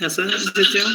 ¿Ya está, licenciado?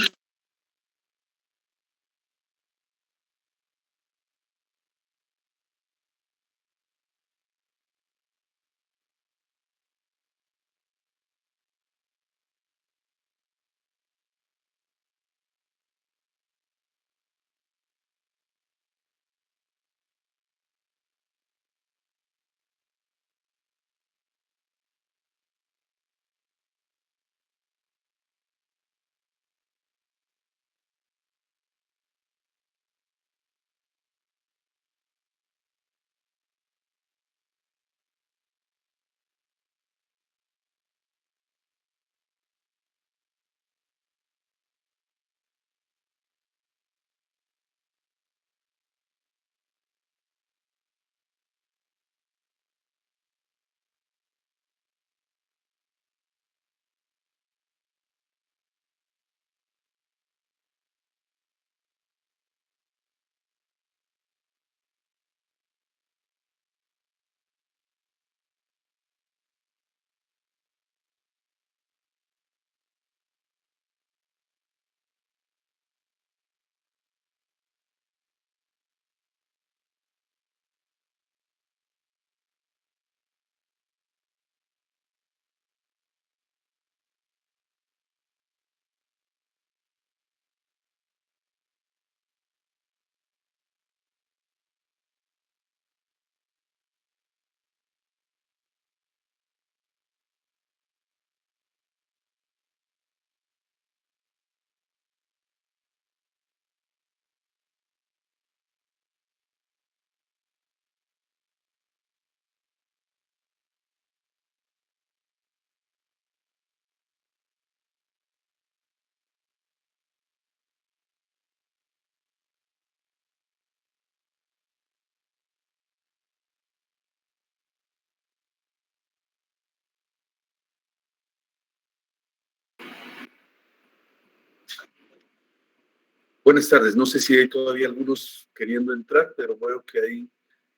Buenas tardes. No sé si hay todavía algunos queriendo entrar, pero veo que hay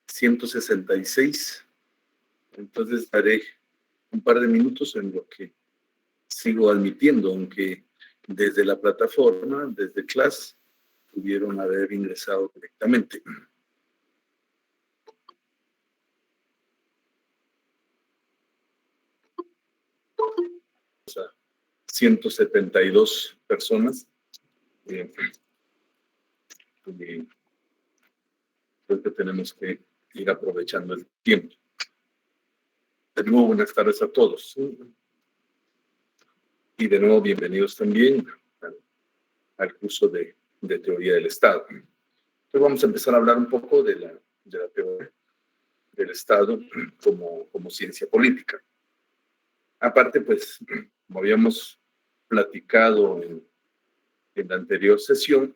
166. Entonces daré un par de minutos en lo que sigo admitiendo, aunque desde la plataforma, desde Class, pudieron haber ingresado directamente. O sea, 172 personas. Creo que tenemos que ir aprovechando el tiempo. De nuevo, buenas tardes a todos. Y de nuevo, bienvenidos también al curso de Teoría del Estado. Entonces vamos a empezar a hablar un poco de la teoría del Estado como ciencia política. Aparte, pues, como habíamos platicado en la anterior sesión,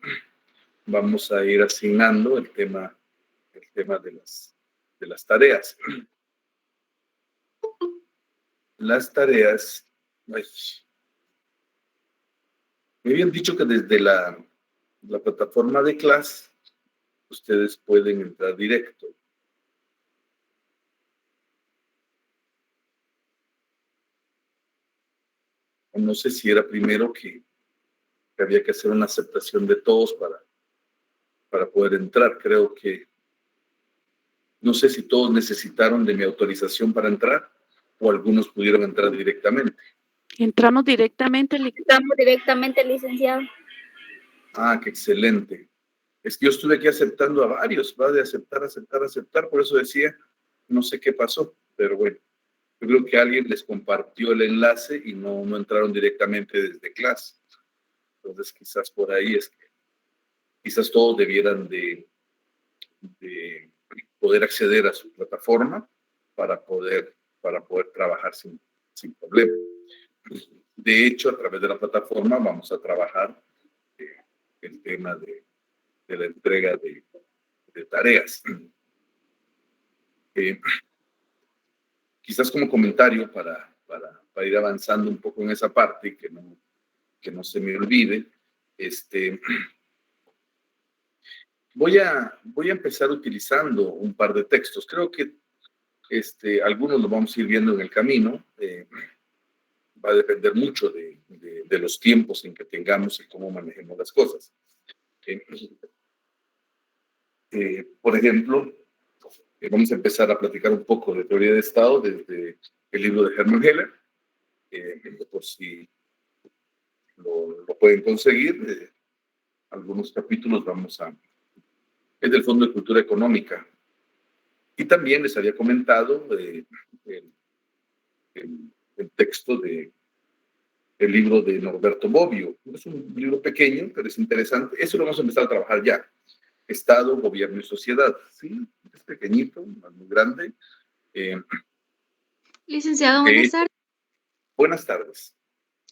vamos a ir asignando el tema de las tareas. Las tareas, ay, me habían dicho que desde la plataforma de Class ustedes pueden entrar directo. No sé si era primero que había que hacer una aceptación de todos para poder entrar. Creo que, no sé si todos necesitaron de mi autorización para entrar o algunos pudieron entrar directamente. Entramos directamente, licenciado. Ah, qué excelente. Es que yo estuve aquí aceptando a varios, va de aceptar, por eso decía, no sé qué pasó, pero bueno, yo creo que alguien les compartió el enlace y no entraron directamente desde clase. Entonces quizás por ahí es que quizás todos debieran de poder acceder a su plataforma para poder trabajar sin problema. De hecho, a través de la plataforma vamos a trabajar el tema de la entrega de tareas. Quizás como comentario para ir avanzando un poco en esa parte y que no se me olvide, voy a empezar utilizando un par de textos. Creo que algunos los vamos a ir viendo en el camino. Va a depender mucho de los tiempos en que tengamos y cómo manejemos las cosas. Por ejemplo, vamos a empezar a platicar un poco de teoría de Estado desde el libro de Hermann Heller, por si lo pueden conseguir. Algunos capítulos es del Fondo de Cultura Económica. Y también les había comentado el texto del libro de Norberto Bobbio. Es un libro pequeño, pero es interesante. Eso lo vamos a empezar a trabajar ya. Estado, gobierno y sociedad. Sí, es pequeñito, no es muy grande. Licenciado, buenas tardes. Buenas tardes.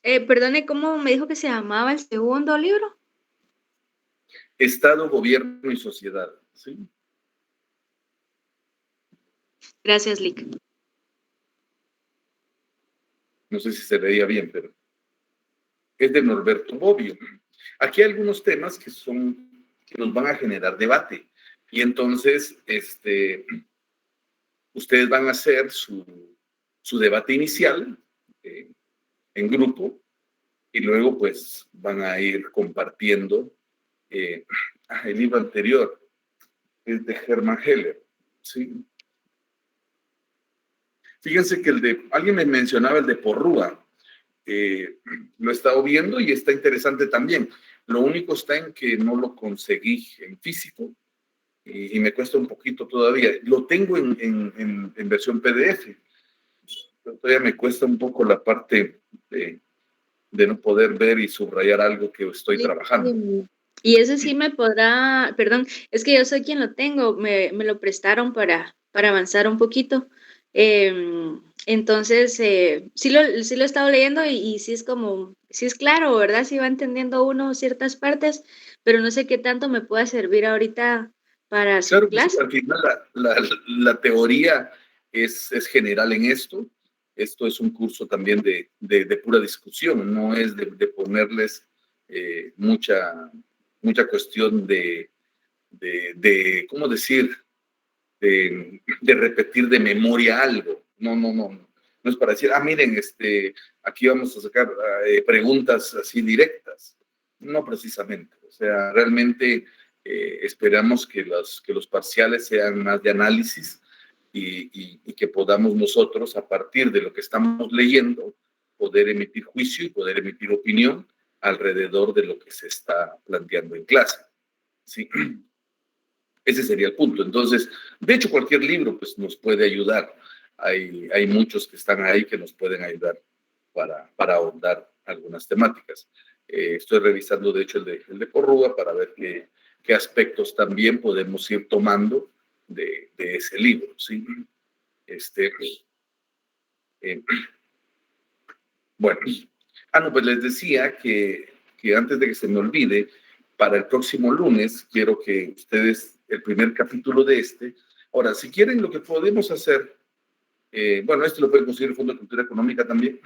Perdone, ¿cómo me dijo que se llamaba el segundo libro? Estado, gobierno y sociedad. Sí. Gracias, Lic. No sé si se leía bien, pero es de Norberto Bobbio. Aquí hay algunos temas que nos van a generar debate. Y entonces, ustedes van a hacer su debate inicial en grupo y luego pues van a ir compartiendo el libro anterior, es de Hermann Heller, ¿sí? Fíjense que alguien me mencionaba el de Porrúa, lo he estado viendo y está interesante también. Lo único está en que no lo conseguí en físico y me cuesta un poquito todavía. Lo tengo en versión PDF, pero todavía me cuesta un poco la parte de no poder ver y subrayar algo que estoy trabajando. Y ese sí me podrá, perdón, es que yo soy quien lo tengo, me lo prestaron para avanzar un poquito. Entonces, sí lo he estado leyendo y sí es claro, ¿verdad? Sí va entendiendo uno ciertas partes, pero no sé qué tanto me pueda servir ahorita para su Claro, clase. pues, al final la teoría es general en esto. Esto es un curso también de pura discusión, no es de ponerles mucha cuestión de ¿cómo decir? De repetir de memoria algo. No es para decir, miren, aquí vamos a sacar preguntas así directas. No precisamente. O sea, realmente esperamos que los parciales sean más de análisis y que podamos nosotros, a partir de lo que estamos leyendo, poder emitir juicio y poder emitir opinión alrededor de lo que se está planteando en clase. ¿Sí? Ese sería el punto. Entonces, de hecho, cualquier libro pues, nos puede ayudar. Hay muchos que están ahí que nos pueden ayudar para ahondar algunas temáticas. Estoy revisando, de hecho, el de Porrúa para ver qué aspectos también podemos ir tomando de ese libro. ¿Sí? Bueno, pues les decía que antes de que se me olvide, para el próximo lunes quiero que ustedes, el primer capítulo de ahora, si quieren, lo que podemos hacer, bueno, lo pueden conseguir el Fondo de Cultura Económica también,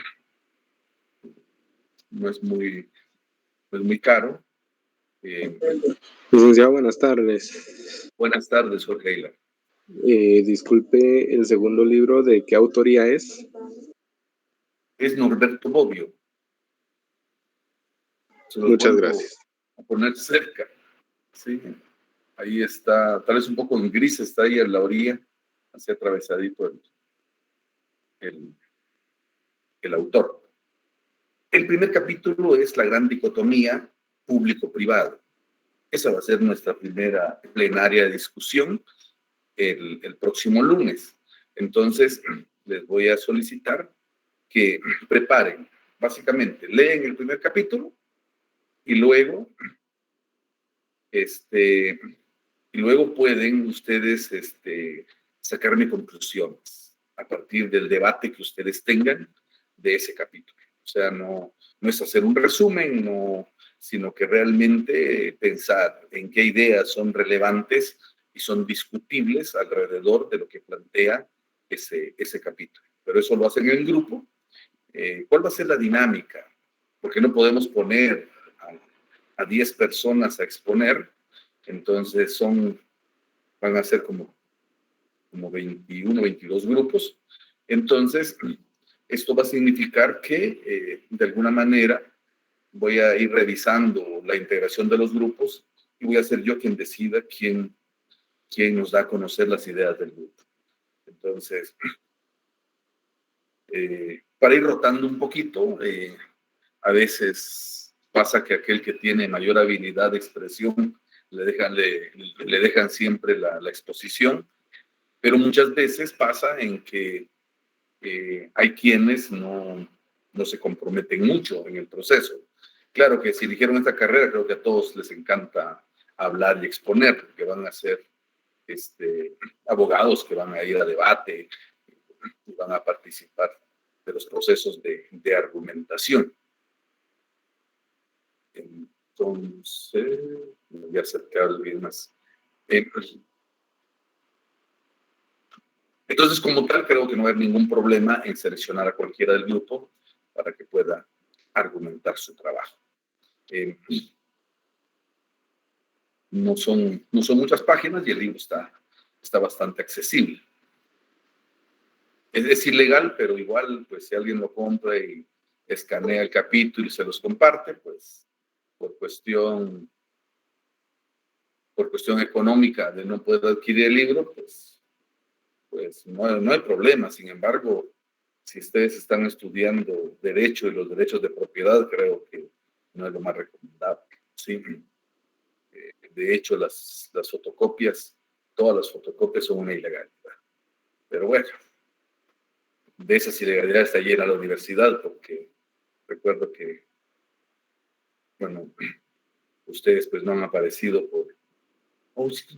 no es muy caro. Licenciado, buenas tardes. Buenas tardes, Jorge Ayla. Disculpe, el segundo libro, ¿de qué autoría es? Es Norberto Bobbio. Muchas gracias. A poner cerca, sí. Ahí está, tal vez un poco en gris, está ahí en la orilla, así atravesadito el autor. El primer capítulo es la gran dicotomía público-privado. Esa va a ser nuestra primera plenaria de discusión el próximo lunes. Entonces, les voy a solicitar que preparen, básicamente, leen el primer capítulo y luego pueden ustedes sacarme conclusiones a partir del debate que ustedes tengan de ese capítulo. O sea, no es hacer un resumen, sino que realmente pensar en qué ideas son relevantes y son discutibles alrededor de lo que plantea ese capítulo. Pero eso lo hacen en grupo. ¿Cuál va a ser la dinámica? Porque no podemos poner a 10 personas a exponer, entonces van a ser como 21, 22 grupos. Entonces, esto va a significar que, de alguna manera, voy a ir revisando la integración de los grupos y voy a ser yo quien decida quién nos da a conocer las ideas del grupo. Entonces, para ir rotando un poquito, a veces pasa que aquel que tiene mayor habilidad de expresión le dejan siempre la exposición, pero muchas veces pasa en que hay quienes no se comprometen mucho en el proceso. Claro que si eligieron esta carrera, creo que a todos les encanta hablar y exponer, porque van a ser abogados que van a ir a debate y van a participar de los procesos de argumentación. Entonces, ya acerqué alguien más. Entonces, como tal, creo que no va a haber ningún problema en seleccionar a cualquiera del grupo para que pueda argumentar su trabajo. No son muchas páginas y el libro está bastante accesible. Es ilegal, pero igual, pues si alguien lo compra y escanea el capítulo y se los comparte, pues por cuestión económica de no poder adquirir el libro, pues no hay problema. Sin embargo, si ustedes están estudiando derecho y los derechos de propiedad, creo que no es lo más recomendable. ¿Sí? De hecho, las fotocopias, todas las fotocopias son una ilegalidad. Pero bueno, de esas ilegalidades está llena la universidad, porque recuerdo que, bueno, ustedes pues no han aparecido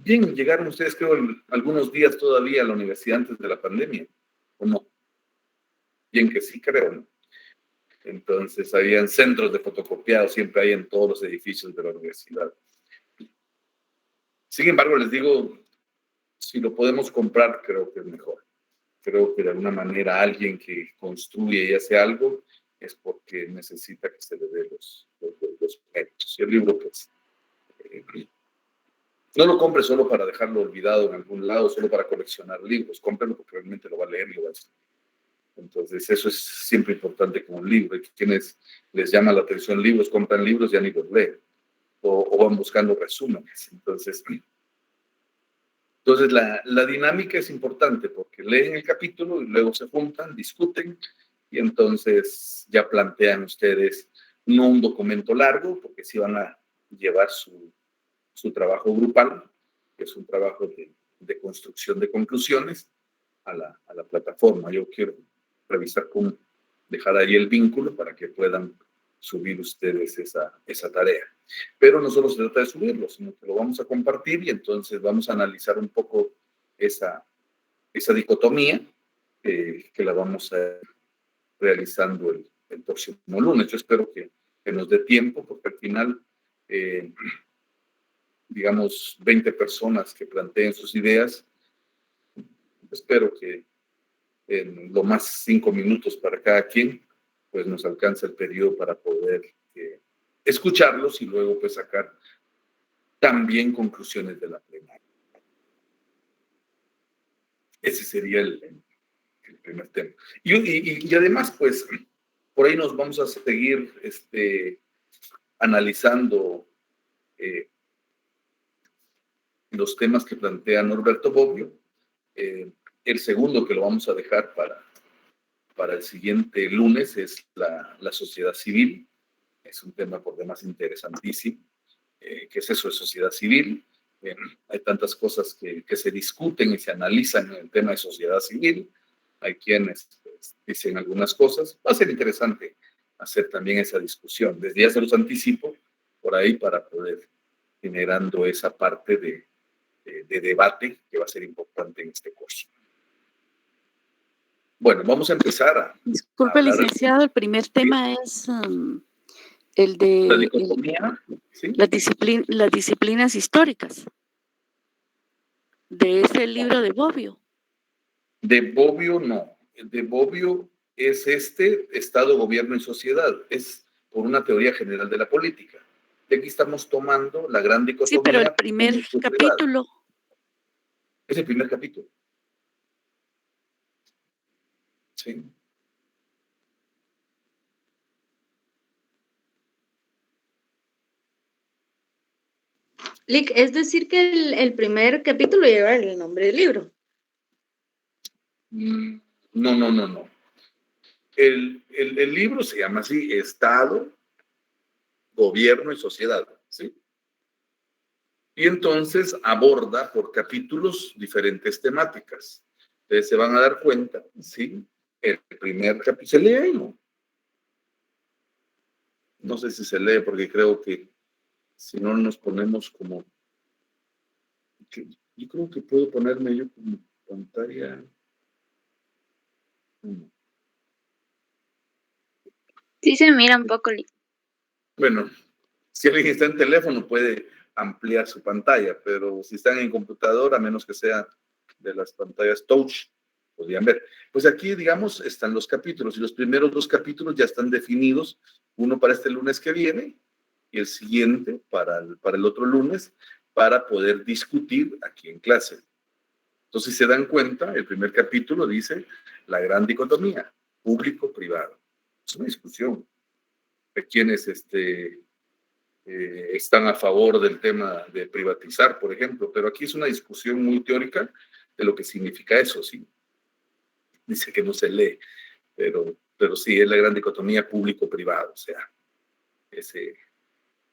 bien, llegaron ustedes creo algunos días todavía a la universidad antes de la pandemia, ¿o no? Bien que sí, creo, ¿no? Entonces, habían centros de fotocopiado, siempre hay en todos los edificios de la universidad. Sin embargo, les digo, si lo podemos comprar, creo que es mejor. Creo que de alguna manera alguien que construye y hace algo es porque necesita que se le dé los créditos. Y el libro, pues, no lo compre solo para dejarlo olvidado en algún lado, solo para coleccionar libros. Cómprelo porque realmente lo va a leer y lo va a estudiar. Entonces, eso es siempre importante con un libro. Y quienes les llama la atención libros, compran libros y ya ni los leen. O van buscando resúmenes. Entonces, la dinámica es importante porque leen el capítulo y luego se juntan, discuten y entonces ya plantean ustedes no un documento largo, porque sí van a llevar su trabajo grupal, que es un trabajo de construcción de conclusiones a la plataforma. Yo quiero revisar cómo dejar ahí el vínculo para que puedan subir ustedes esa tarea. Pero no solo se trata de subirlo, sino que lo vamos a compartir y entonces vamos a analizar un poco esa dicotomía que la vamos a ir realizando el próximo lunes. Yo espero que nos dé tiempo, porque al final, digamos, 20 personas que planteen sus ideas, espero que en lo más 5 minutos para cada quien, pues nos alcanza el periodo para poder escucharlos y luego pues sacar también conclusiones de la plenaria. Ese sería el primer tema. Y además, pues, por ahí nos vamos a seguir analizando los temas que plantea Norberto Bobbio. El segundo que lo vamos a dejar para el siguiente lunes es la sociedad civil. Es un tema por demás interesantísimo. ¿Qué es eso de sociedad civil? Hay tantas cosas que se discuten y se analizan en el tema de sociedad civil. Hay quienes pues, dicen algunas cosas. Va a ser interesante hacer también esa discusión. Desde ya se los anticipo por ahí para poder generando esa parte de debate que va a ser importante en este curso. Bueno, vamos a empezar Disculpe, licenciado, el primer tema es el de la dicotomía, ¿sí? las disciplinas históricas. de ese libro de Bobbio. De Bobbio no. El de Bobbio es Estado, Gobierno y Sociedad. Es por una teoría general de la política. De aquí estamos tomando la gran dicotomía. Sí, pero el primer capítulo. Es el primer capítulo. Sí. Lick, es decir que el primer capítulo lleva el nombre del libro. No. El libro se llama así, Estado, Gobierno y Sociedad, ¿sí? Y entonces aborda por capítulos diferentes temáticas. Ustedes se van a dar cuenta, ¿sí? El primer capítulo, ¿se lee ahí, no? No sé si se lee porque creo que si no nos ponemos como... Yo creo que puedo ponerme yo como pantalla... Sí se mira un poco. Bueno, si alguien está en teléfono puede ampliar su pantalla, pero si están en computadora, a menos que sea de las pantallas touch, podrían ver. Pues aquí, digamos, están los capítulos y los primeros 2 capítulos ya están definidos, uno para este lunes que viene y el siguiente para el otro lunes, para poder discutir aquí en clase. Entonces, si se dan cuenta, el primer capítulo dice la gran dicotomía, público-privado. Es una discusión de quienes están a favor del tema de privatizar, por ejemplo, pero aquí es una discusión muy teórica de lo que significa eso, ¿sí? Dice que no se lee, pero sí, es la gran dicotomía público-privado, o sea,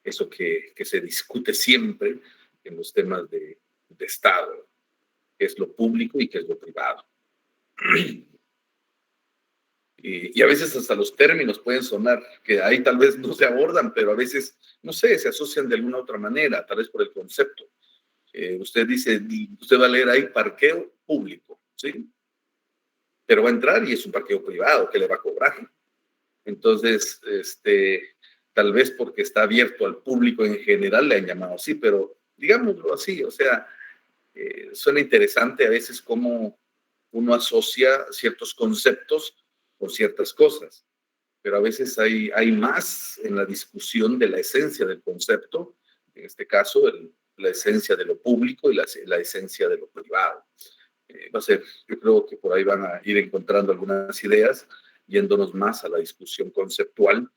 eso que se discute siempre en los temas de Estado, qué es lo público y qué es lo privado. Y a veces hasta los términos pueden sonar, que ahí tal vez no se abordan, pero a veces, no sé, se asocian de alguna otra manera, tal vez por el concepto. Usted dice, usted va a leer ahí parqueo público, ¿sí? Pero va a entrar y es un parqueo privado que le va a cobrar. Entonces, tal vez porque está abierto al público en general le han llamado así, pero digámoslo así, o sea, suena interesante a veces cómo uno asocia ciertos conceptos por ciertas cosas, pero a veces hay más en la discusión de la esencia del concepto, en este caso la esencia de lo público y la esencia de lo privado. Va a ser, yo creo que por ahí van a ir encontrando algunas ideas, yéndonos más a la discusión conceptual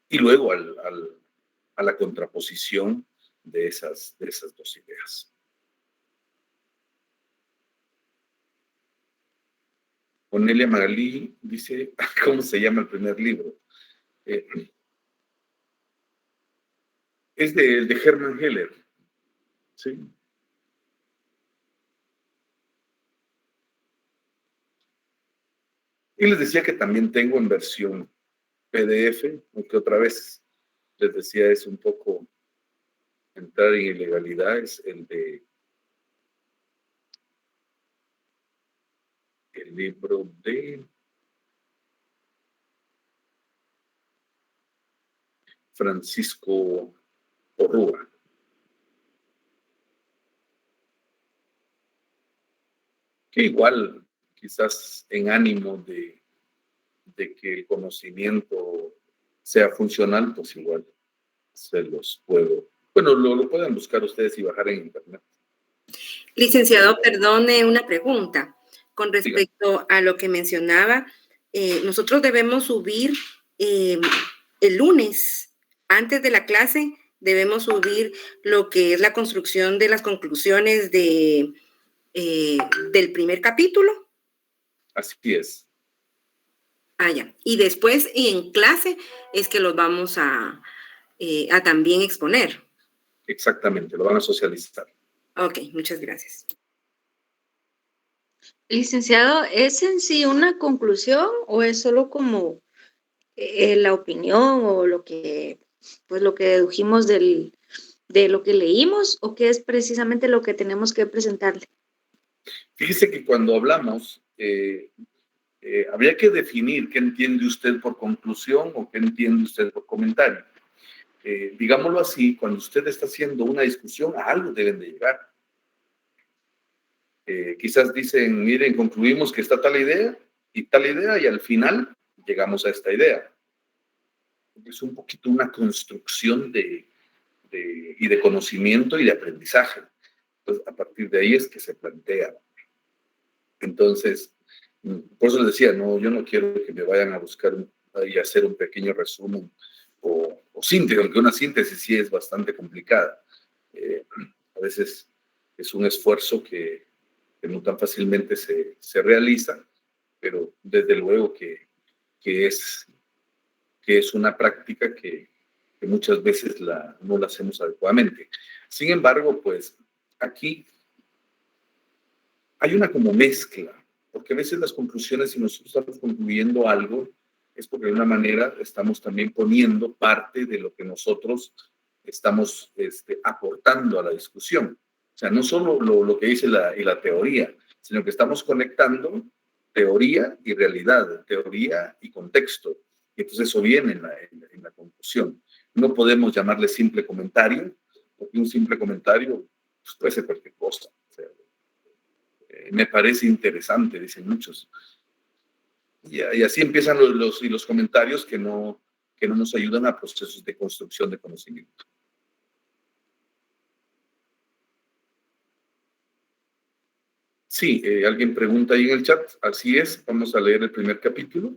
y luego a la contraposición de esas 2 ideas. Onelia Magalí dice, ¿cómo se llama el primer libro? Es de Hermann Heller, ¿sí? Y les decía que también tengo en versión PDF, aunque otra vez les decía es un poco entrar en ilegalidad, es el libro de Francisco Porrúa. Que igual, quizás en ánimo de que el conocimiento sea funcional, pues igual se los puedo. Bueno, lo pueden buscar ustedes y bajar en internet. Licenciado, perdone una pregunta. Con respecto a lo que mencionaba, nosotros debemos subir el lunes, antes de la clase, debemos subir lo que es la construcción de las conclusiones del primer capítulo. Así es. Ya. Y después, en clase, es que los vamos a también exponer. Exactamente, lo van a socializar. Ok, muchas gracias. Licenciado, ¿es en sí una conclusión o es solo como la opinión o lo que dedujimos de lo que leímos, o qué es precisamente lo que tenemos que presentarle? Fíjese que cuando hablamos, habría que definir qué entiende usted por conclusión o qué entiende usted por comentario. Digámoslo así, cuando usted está haciendo una discusión, a algo deben de llegar. Quizás dicen, miren, concluimos que está tal idea, y al final llegamos a esta idea. Es un poquito una construcción y de conocimiento y de aprendizaje. Entonces, a partir de ahí es que se plantea. Entonces, por eso les decía, no, yo no quiero que me vayan a buscar y hacer un pequeño resumen o síntesis, aunque una síntesis sí es bastante complicada. A veces es un esfuerzo que no tan fácilmente se realiza, pero desde luego que es una práctica que muchas veces no la hacemos adecuadamente. Sin embargo, pues aquí hay una como mezcla, porque a veces las conclusiones, si nosotros estamos concluyendo algo, es porque de una manera estamos también poniendo parte de lo que nosotros estamos aportando a la discusión. O sea, no solo lo que dice la teoría, sino que estamos conectando teoría y realidad, teoría y contexto. Y entonces eso viene en la conclusión. No podemos llamarle simple comentario, porque un simple comentario pues, puede ser cualquier cosa. O sea, me parece interesante, dicen muchos. Y así empiezan los comentarios que no nos ayudan a procesos de construcción de conocimiento. Sí, alguien pregunta ahí en el chat. Así es, vamos a leer el primer capítulo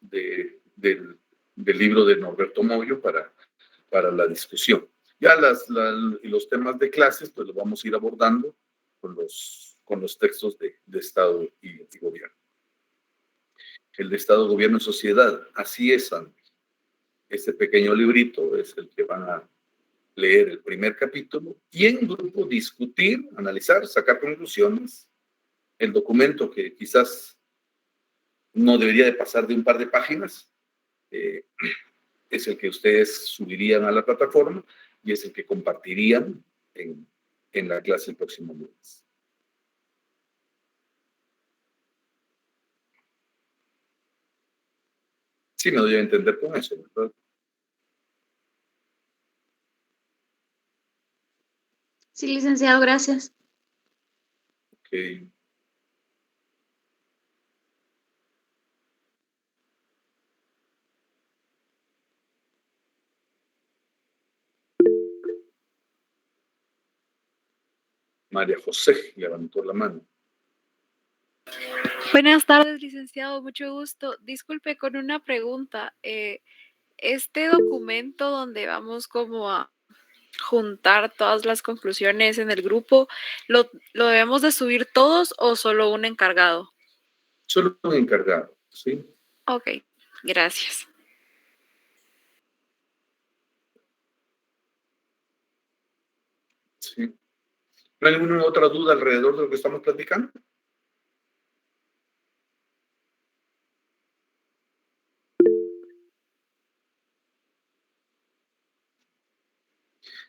del libro de Norberto Moyo para la discusión. Ya los temas de clases, pues los vamos a ir abordando con los textos de Estado y Gobierno. El de Estado, Gobierno y Sociedad. Así es, Andy. Este pequeño librito es el que van a leer el primer capítulo y en grupo discutir, analizar, sacar conclusiones. El documento que quizás no debería de pasar de un par de páginas es el que ustedes subirían a la plataforma y es el que compartirían en la clase el próximo lunes. Sí, me doy a entender con eso, ¿verdad? Sí, licenciado, gracias. Ok. María José levantó la mano. Buenas tardes, licenciado, mucho gusto. Disculpe con una pregunta. Este documento donde vamos como a juntar todas las conclusiones en el grupo, ¿lo debemos de subir todos o solo un encargado? Solo un encargado, ¿sí? Ok, gracias. Sí. ¿No hay ninguna otra duda alrededor de lo que estamos platicando?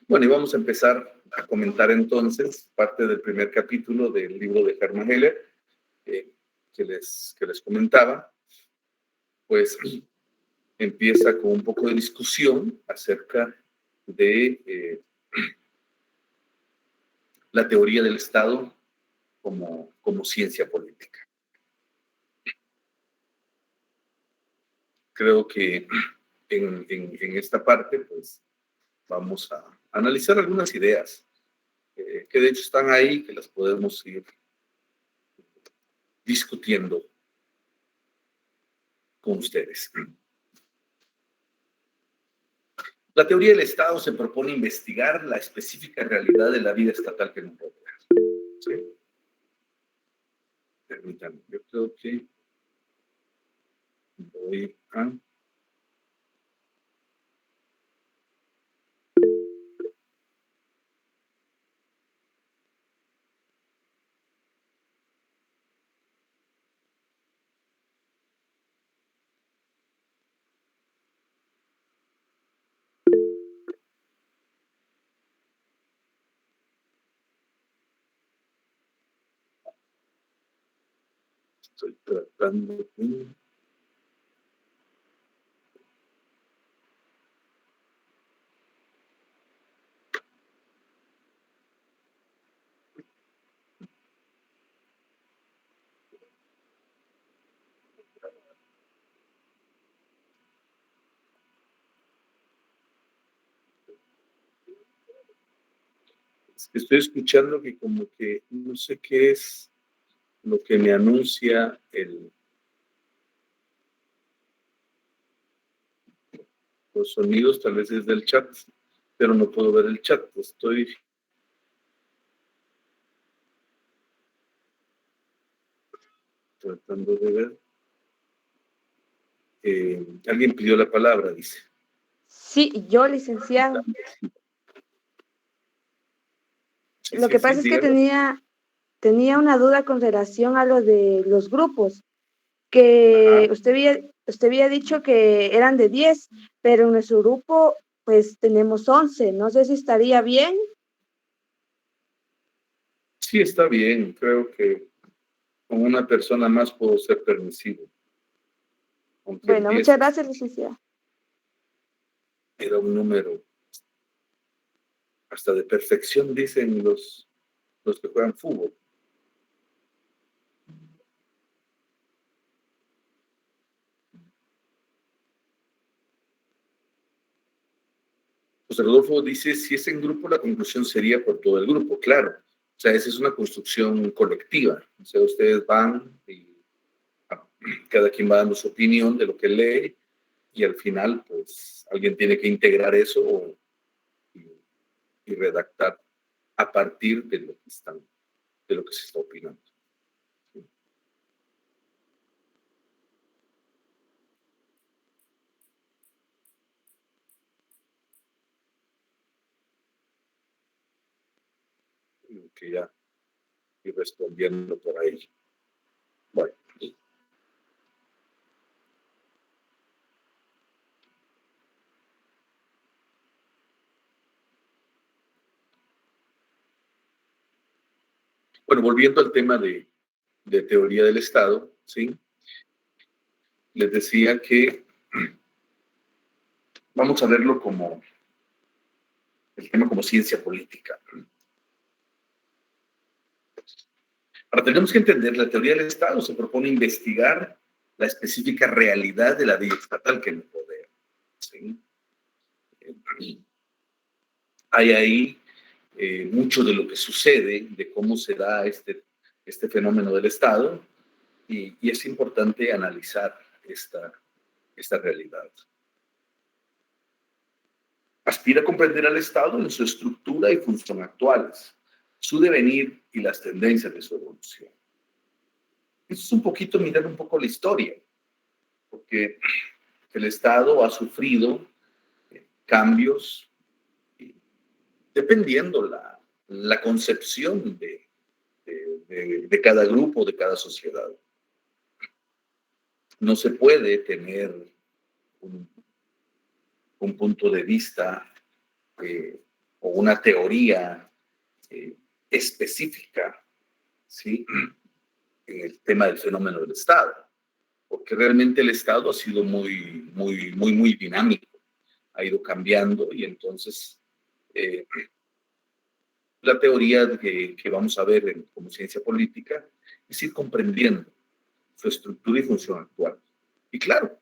Bueno, y vamos a empezar a comentar entonces parte del primer capítulo del libro de Hermann Heller que les comentaba. Pues empieza con un poco de discusión acerca de la teoría del Estado como ciencia política. Creo que en esta parte, pues, vamos a analizar algunas ideas que de hecho están ahí, que las podemos ir discutiendo con ustedes. La teoría del Estado se propone investigar la específica realidad de la vida estatal que nos rodea. ¿Sí? Permítanme, yo creo que voy a... Estoy tratando de... Estoy escuchando que como que no sé qué es lo que me anuncia los sonidos, tal vez es del chat, pero no puedo ver el chat. Estoy tratando de ver. Alguien pidió la palabra, dice. Sí, yo, licenciado. Sí, Lo sí, que sí, pasa es que dígalo. tenía una duda con relación a lo de los grupos, que Ajá. usted había dicho que eran de 10, pero en nuestro grupo pues tenemos 11. No sé si estaría bien. Sí, está bien. Creo que con una persona más puedo ser permisivo. Aunque el Bueno, 10 muchas gracias, licenciada. era un número hasta de perfección, dicen los que juegan fútbol. José Rodolfo dice, si es en grupo, la conclusión sería por todo el grupo, claro. O sea, esa es una construcción colectiva. O sea, ustedes van y cada quien va dando su opinión de lo que lee y al final, pues, alguien tiene que integrar eso y redactar a partir de lo que se está opinando. Que ya y respondiendo por ahí. Bueno. Bueno, volviendo al tema de teoría del Estado, ¿sí? Les decía que vamos a verlo como el tema como ciencia política. Ahora, tenemos que entender, la teoría del Estado se propone investigar la específica realidad de la ley estatal que nos rodea, ¿sí? Hay ahí mucho de lo que sucede, de cómo se da este fenómeno del Estado, y es importante analizar esta realidad. Aspira a comprender al Estado en su estructura y función actuales, su devenir y las tendencias de su evolución. Eso es un poquito mirar un poco la historia, porque el Estado ha sufrido cambios dependiendo la concepción de cada grupo, de cada sociedad. No se puede tener un punto de vista o una teoría específica, ¿sí?, en el tema del fenómeno del Estado, porque realmente el Estado ha sido muy dinámico, ha ido cambiando y entonces la teoría que vamos a ver como ciencia política es ir comprendiendo su estructura y función actual. Y claro,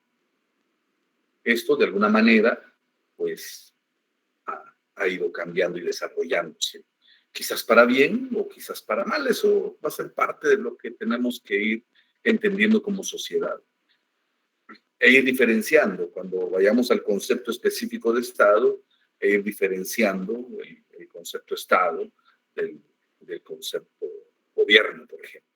esto de alguna manera pues ha ido cambiando y desarrollándose. Quizás para bien o quizás para mal, eso va a ser parte de lo que tenemos que ir entendiendo como sociedad. E ir diferenciando, cuando vayamos al concepto específico de Estado, e ir diferenciando el concepto Estado del concepto gobierno, por ejemplo.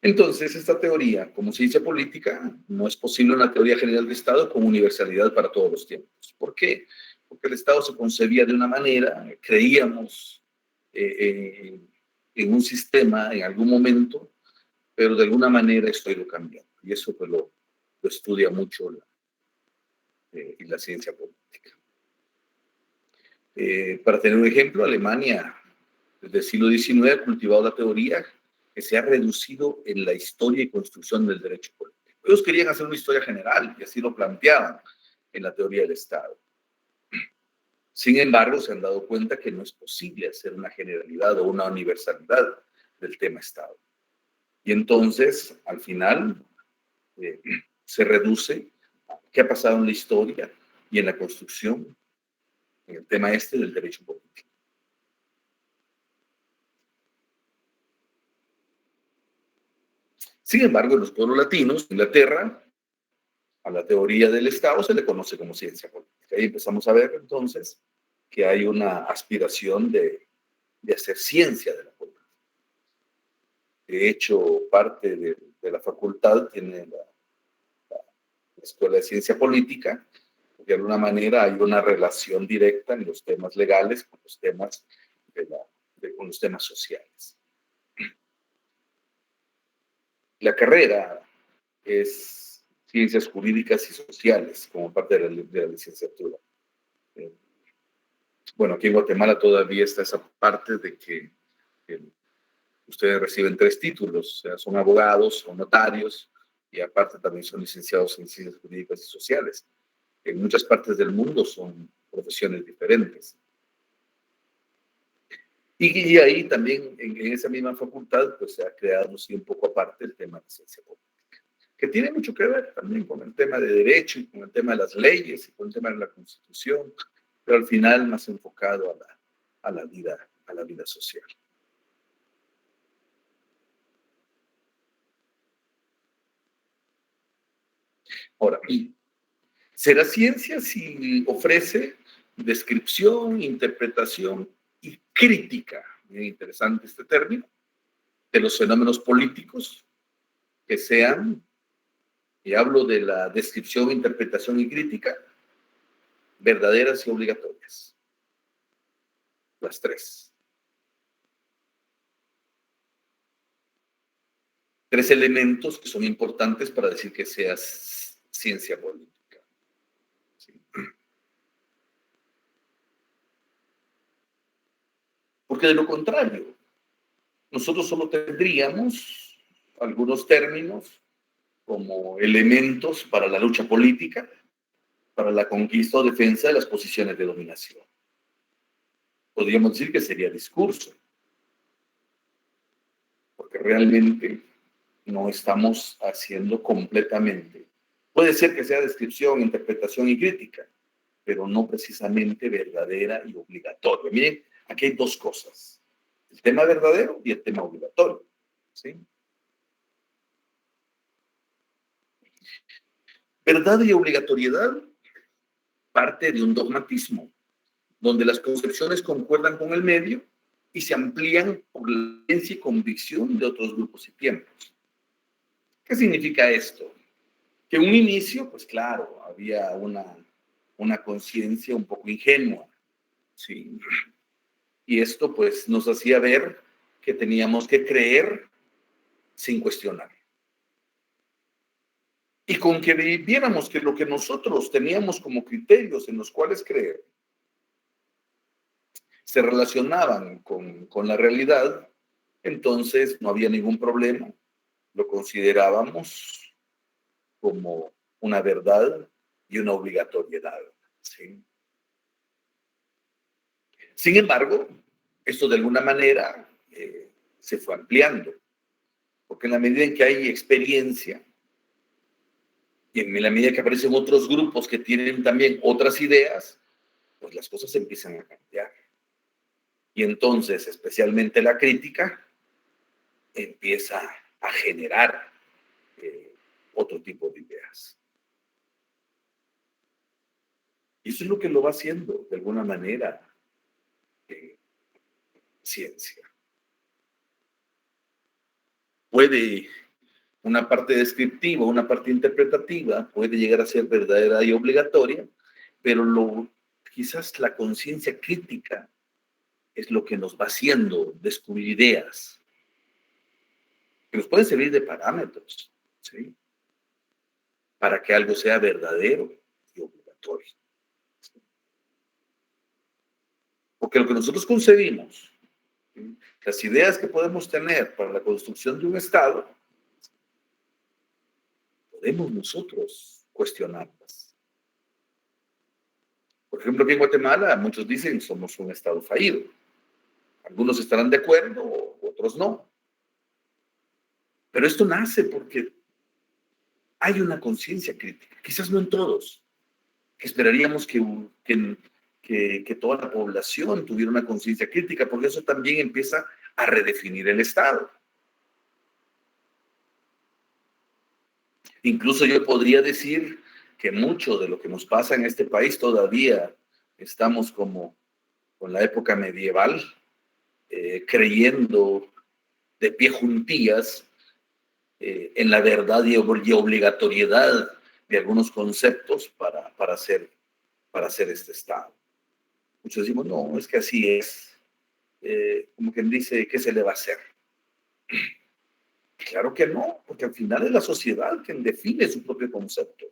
Entonces, esta teoría, como ciencia política, no es posible una teoría general de Estado con universalidad para todos los tiempos. ¿Por qué? Porque el Estado se concebía de una manera, creíamos en un sistema en algún momento, pero de alguna manera esto ha ido cambiando. Y eso pues, lo estudia mucho la ciencia política. Para tener un ejemplo, Alemania, desde el siglo XIX, ha cultivado la teoría que se ha reducido en la historia y construcción del derecho político. Ellos querían hacer una historia general y así lo planteaban en la teoría del Estado. Sin embargo, se han dado cuenta que no es posible hacer una generalidad o una universalidad del tema Estado. Y entonces, al final, se reduce qué ha pasado en la historia y en la construcción, en el tema este del derecho político. Sin embargo, en los pueblos latinos, en Inglaterra, a la teoría del Estado se le conoce como ciencia política. Y empezamos a ver entonces que hay una aspiración de hacer ciencia de la política. De hecho, parte de la facultad tiene la Escuela de Ciencia Política, porque de alguna manera hay una relación directa en los temas legales con los temas, con los temas sociales. La carrera es Ciencias Jurídicas y Sociales, como parte de la licenciatura. Bueno, aquí en Guatemala todavía está esa parte de que ustedes reciben 3 títulos, o sea, son abogados, son notarios, y aparte también son licenciados en Ciencias Jurídicas y Sociales. En muchas partes del mundo son profesiones diferentes. Y ahí también, en esa misma facultad, pues se ha creado, sí, un poco aparte el tema de ciencia política, que tiene mucho que ver también con el tema de derecho y con el tema de las leyes y con el tema de la Constitución, pero al final más enfocado a la vida social. Ahora, ¿será ciencia si ofrece descripción, interpretación y crítica? Muy interesante este término, de los fenómenos políticos que sean, y hablo de la descripción, interpretación y crítica, verdaderas y obligatorias. Las 3. 3 elementos que son importantes para decir que seas ciencia política. ¿Sí? Porque de lo contrario, nosotros solo tendríamos algunos términos como elementos para la lucha política, para la conquista o defensa de las posiciones de dominación. Podríamos decir que sería discurso, porque realmente no estamos haciendo completamente. Puede ser que sea descripción, interpretación y crítica, pero no precisamente verdadera y obligatoria. Miren, aquí hay 2 cosas, el tema verdadero y el tema obligatorio, ¿sí? Verdad y obligatoriedad parte de un dogmatismo, donde las concepciones concuerdan con el medio y se amplían por la creencia y convicción de otros grupos y tiempos. ¿Qué significa esto? Que en un inicio, pues claro, había una conciencia un poco ingenua, ¿sí? Y esto pues nos hacía ver que teníamos que creer sin cuestionar. Y con que viéramos que lo que nosotros teníamos como criterios en los cuales creer se relacionaban con la realidad, entonces no había ningún problema. Lo considerábamos como una verdad y una obligatoriedad, ¿sí? Sin embargo, esto de alguna manera se fue ampliando, porque en la medida en que hay experiencia y en la medida que aparecen otros grupos que tienen también otras ideas, pues las cosas empiezan a cambiar. Y entonces, especialmente la crítica, empieza a generar otro tipo de ideas. Y eso es lo que lo va haciendo, de alguna manera, ciencia. Puede una parte descriptiva, una parte interpretativa, puede llegar a ser verdadera y obligatoria, pero quizás la conciencia crítica es lo que nos va haciendo descubrir ideas que nos pueden servir de parámetros, ¿sí? Para que algo sea verdadero y obligatorio. ¿Sí? Porque lo que nosotros concebimos, ¿sí? Las ideas que podemos tener para la construcción de un Estado, podemos nosotros cuestionarlas. Por ejemplo, aquí en Guatemala, muchos dicen somos un Estado fallido. Algunos estarán de acuerdo, otros no. Pero esto nace porque hay una conciencia crítica, quizás no en todos, esperaríamos que toda la población tuviera una conciencia crítica, porque eso también empieza a redefinir el Estado. Incluso yo podría decir que mucho de lo que nos pasa en este país todavía estamos como con la época medieval, creyendo de pie juntillas en la verdad y obligatoriedad de algunos conceptos para hacer este Estado. Muchos decimos, no, es que así es. Como quien dice, ¿qué se le va a hacer? Claro que no, porque al final es la sociedad quien define su propio concepto.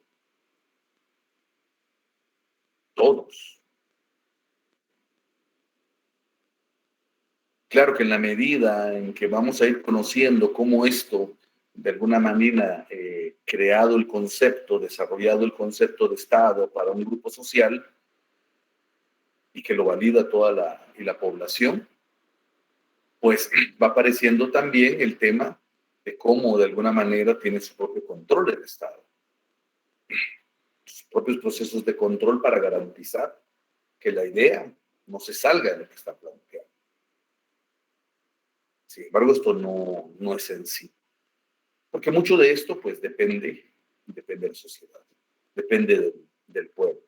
Todos. Claro que en la medida en que vamos a ir conociendo cómo esto, de alguna manera, creado el concepto, desarrollado el concepto de Estado para un grupo social y que lo valida toda la población, pues va apareciendo también el tema de cómo de alguna manera tiene su propio control el Estado, sus propios procesos de control para garantizar que la idea no se salga de lo que está planteado. Sin embargo, esto no es sencillo, porque mucho de esto pues depende de la sociedad, depende del pueblo,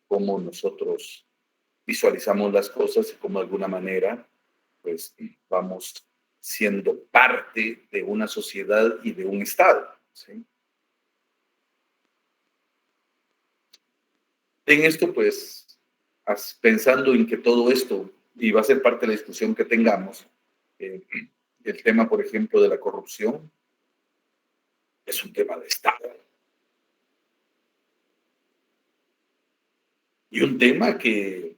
cómo nosotros visualizamos las cosas y cómo de alguna manera pues vamos siendo parte de una sociedad y de un Estado, ¿sí? En esto, pues, pensando en que todo esto, y va a ser parte de la discusión que tengamos, el tema, por ejemplo, de la corrupción, es un tema de Estado. Y un tema que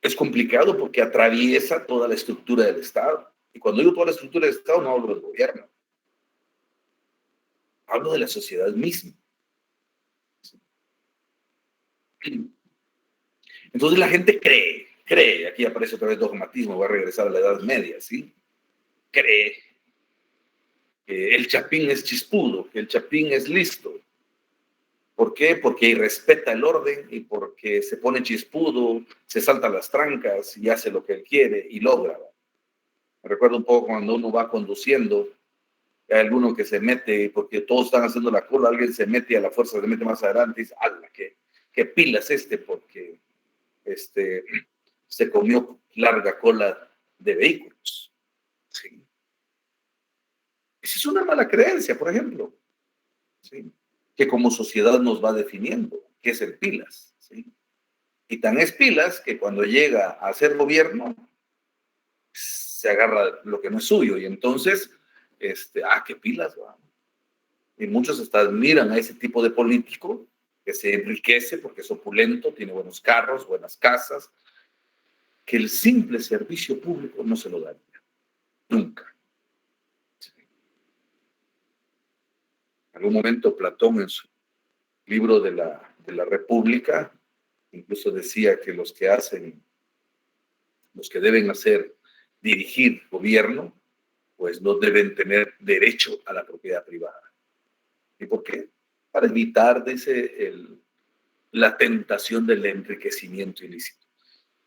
es complicado porque atraviesa toda la estructura del Estado. Y cuando digo toda la estructura del Estado, no hablo del gobierno. Hablo de la sociedad misma. Entonces la gente cree, aquí aparece otra vez dogmatismo, voy a regresar a la Edad Media, ¿sí? Cree que el chapín es chispudo, que el chapín es listo. ¿Por qué? Porque respeta el orden y porque se pone chispudo, se salta las trancas y hace lo que él quiere y logra. Me recuerdo un poco cuando uno va conduciendo, hay alguno que se mete, porque todos están haciendo la cola, alguien se mete y a la fuerza se mete más adelante y dice, ¡ala, qué pilas porque se comió larga cola de vehículos! ¿Sí? Esa es una mala creencia, por ejemplo, ¿sí? Que como sociedad nos va definiendo, que es el pilas, ¿sí? Y tan es pilas que cuando llega a ser gobierno, se agarra lo que no es suyo y entonces, qué pilas, ¿va? Y muchos hasta admiran a ese tipo de político que se enriquece porque es opulento, tiene buenos carros, buenas casas, que el simple servicio público no se lo daría, nunca. Sí. En algún momento Platón en su libro de la República incluso decía que los que deben dirigir gobierno, pues no deben tener derecho a la propiedad privada. ¿Y por qué? Para evitar, dice, la tentación del enriquecimiento ilícito.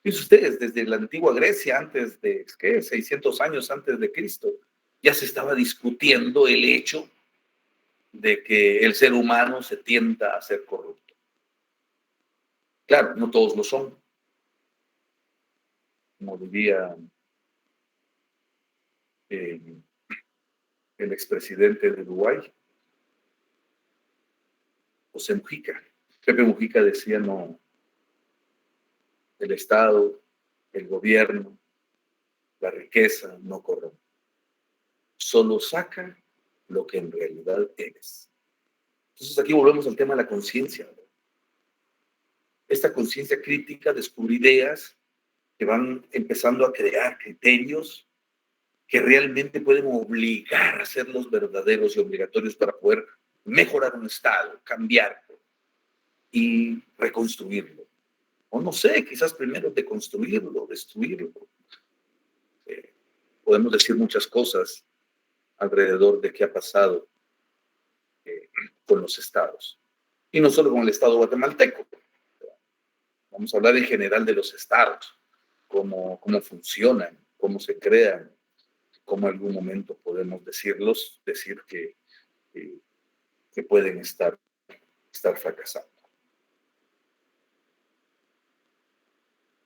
Fíjense ustedes, desde la antigua Grecia, antes de, 600 años antes de Cristo, ya se estaba discutiendo el hecho de que el ser humano se tienta a ser corrupto. Claro, no todos lo son. Como diría el expresidente de Uruguay, José Mujica. Pepe Mujica decía, no, el Estado, el gobierno, la riqueza no corrompe. Solo saca lo que en realidad eres. Entonces aquí volvemos al tema de la conciencia. Esta conciencia crítica descubre ideas que van empezando a crear criterios que realmente pueden obligar a ser los verdaderos y obligatorios para poder mejorar un Estado, cambiarlo y reconstruirlo. O no sé, quizás primero deconstruirlo, destruirlo. Podemos decir muchas cosas alrededor de qué ha pasado con los estados. Y no solo con el Estado guatemalteco. Vamos a hablar en general de los estados, cómo funcionan, cómo se crean, cómo en algún momento podemos decir que pueden estar fracasando.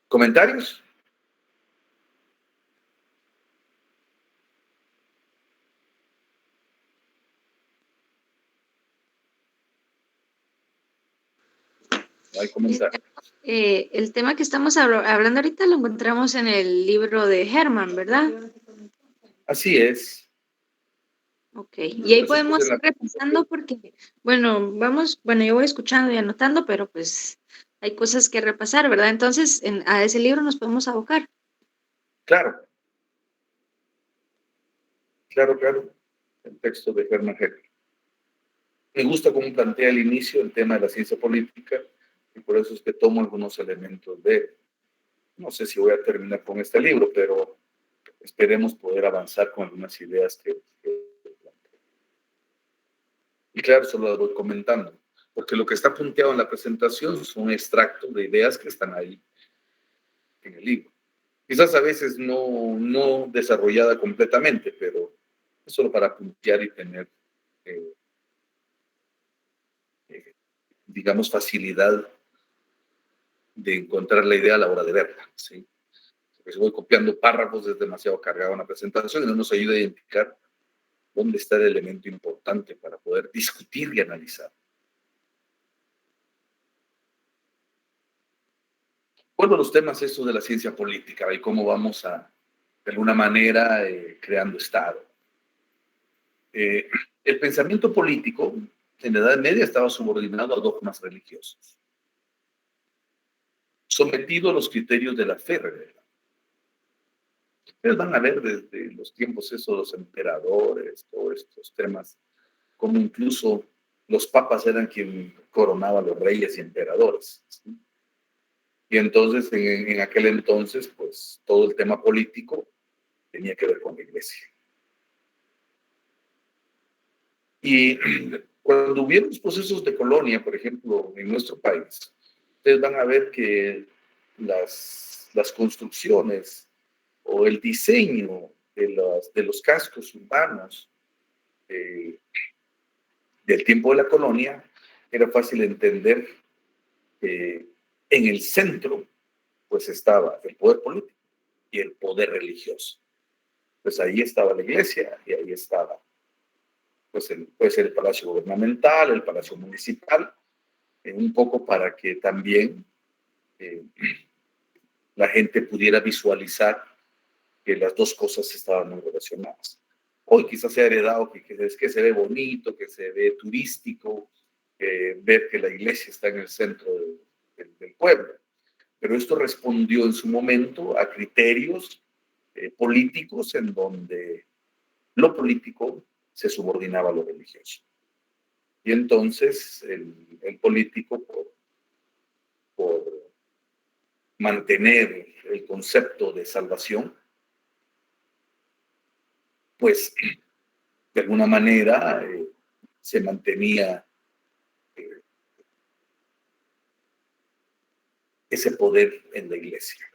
¿Comentarios? No hay comentarios. El tema que estamos hablando ahorita lo encontramos en el libro de Herman, ¿verdad? Así es. Ok, y ahí Eso podemos puse en ir la repasando porque, bueno, yo voy escuchando y anotando, pero pues hay cosas que repasar, ¿verdad? Entonces, a ese libro nos podemos abocar. Claro. El texto de Hermann Hesse. Me gusta cómo plantea al inicio el tema de la ciencia política y por eso es que tomo algunos elementos de él. No sé si voy a terminar con este libro, pero esperemos poder avanzar con algunas ideas que plantea. Y claro, solo las voy comentando, porque lo que está punteado en la presentación son extractos de ideas que están ahí en el libro. Quizás a veces no desarrollada completamente, pero es solo para puntear y tener, digamos, facilidad de encontrar la idea a la hora de verla, ¿sí? Porque si voy copiando párrafos es demasiado cargado en la presentación y no nos ayuda a identificar dónde está el elemento importante para poder discutir y analizar. Vuelvo a los temas estos de la ciencia política y cómo vamos de alguna manera, creando Estado. El pensamiento político en la Edad Media estaba subordinado a dogmas religiosos, sometido a los criterios de la fe revelada. Ustedes van a ver desde los tiempos esos, los emperadores, todos estos temas, como incluso los papas eran quien coronaba a los reyes y emperadores, ¿sí? Y entonces, en aquel entonces, pues, todo el tema político tenía que ver con la iglesia. Y cuando hubieron los procesos de colonia, por ejemplo, en nuestro país, ustedes van a ver que las construcciones o el diseño de los cascos urbanos del tiempo de la colonia era fácil entender que en el centro pues estaba el poder político y el poder religioso. Pues ahí estaba la iglesia y ahí estaba puede ser el palacio gubernamental, el palacio municipal, un poco para que también la gente pudiera visualizar que las dos cosas estaban muy relacionadas. Hoy quizás se ha heredado que se ve bonito, que se ve turístico, ver que la iglesia está en el centro del pueblo. Pero esto respondió en su momento a criterios políticos en donde lo político se subordinaba a lo religioso. Y entonces el político, por mantener el concepto de salvación, pues de alguna manera se mantenía ese poder en la iglesia.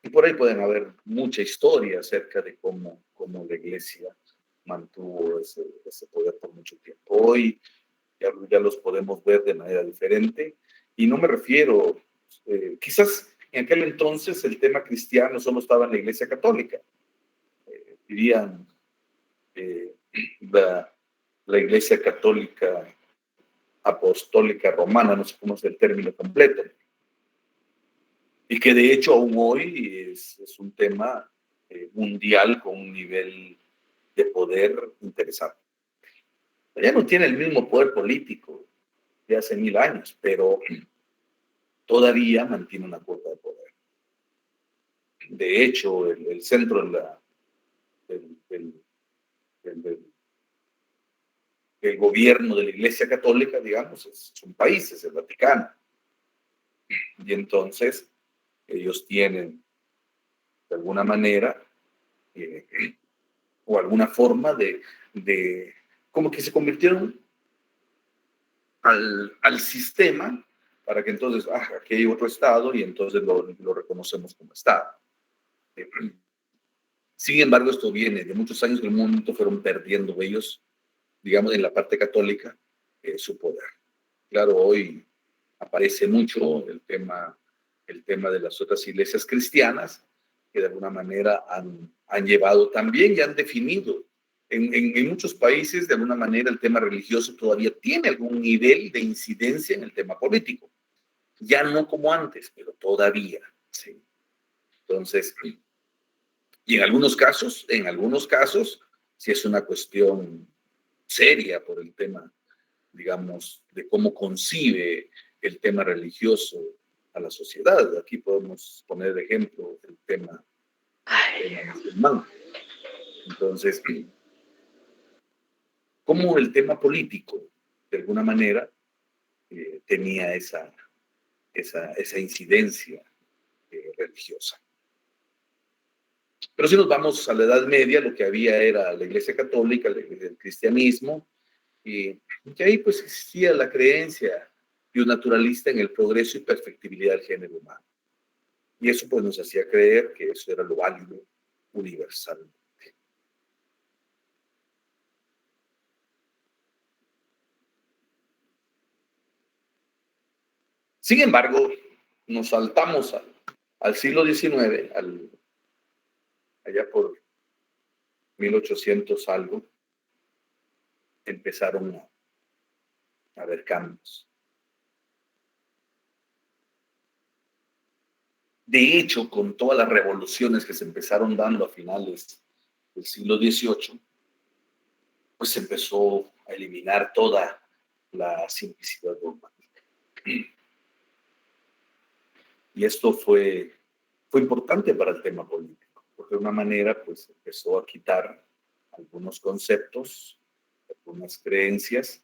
Y por ahí pueden haber mucha historia acerca de cómo la iglesia mantuvo ese poder por mucho tiempo. Hoy ya los podemos ver de manera diferente y no me refiero, quizás en aquel entonces el tema cristiano solo estaba en la iglesia católica. Dirían la iglesia católica apostólica romana, no sé cómo es el término completo, y que de hecho aún hoy es un tema mundial con un nivel de poder interesante. Ya no tiene el mismo poder político de hace 1000 años, pero todavía mantiene una cuota de poder. De hecho, el centro del gobierno de la Iglesia Católica, digamos, es un país, es el Vaticano. Y entonces ellos tienen, de alguna manera, o alguna forma como que se convirtieron al sistema para que entonces, aquí hay otro Estado y entonces lo reconocemos como Estado. Sin embargo, esto viene de muchos años que en un momento fueron perdiendo ellos, digamos, en la parte católica, su poder. Claro, hoy aparece mucho el tema de las otras iglesias cristianas, que de alguna manera han llevado también y han definido. En muchos países, de alguna manera, el tema religioso todavía tiene algún nivel de incidencia en el tema político. Ya no como antes, pero todavía, sí. Entonces, y en algunos casos, sí es una cuestión seria por el tema, digamos, de cómo concibe el tema religioso a la sociedad. Aquí podemos poner de ejemplo el tema musulmán. Entonces, cómo el tema político, de alguna manera, tenía esa incidencia religiosa. Pero si nos vamos a la Edad Media, lo que había era la Iglesia Católica, el cristianismo, y que ahí pues existía la creencia de un naturalista en el progreso y perfectibilidad del género humano. Y eso pues nos hacía creer que eso era lo válido universalmente. Sin embargo, nos saltamos al siglo XIX, allá por 1800 algo, empezaron a haber cambios. De hecho, con todas las revoluciones que se empezaron dando a finales del siglo XVIII, pues se empezó a eliminar toda la simplicidad dogmática. Y esto fue importante para el tema político, porque de una manera pues empezó a quitar algunos conceptos, algunas creencias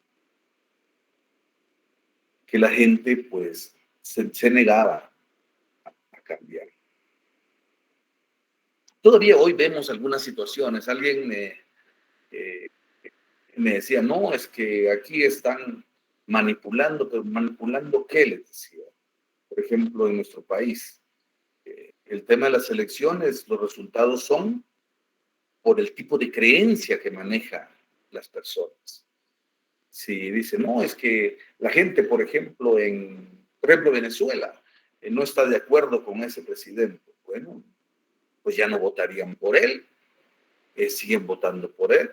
que la gente pues se negaba a cambiar. Todavía hoy vemos algunas situaciones. Alguien me decía, no, es que aquí están manipulando, pero ¿manipulando qué? Les decía. Por ejemplo, en nuestro país, el tema de las elecciones, los resultados son por el tipo de creencia que manejan las personas. Si dicen, no, es que la gente, por ejemplo, Venezuela, no está de acuerdo con ese presidente. Bueno, pues ya no votarían por él, siguen votando por él.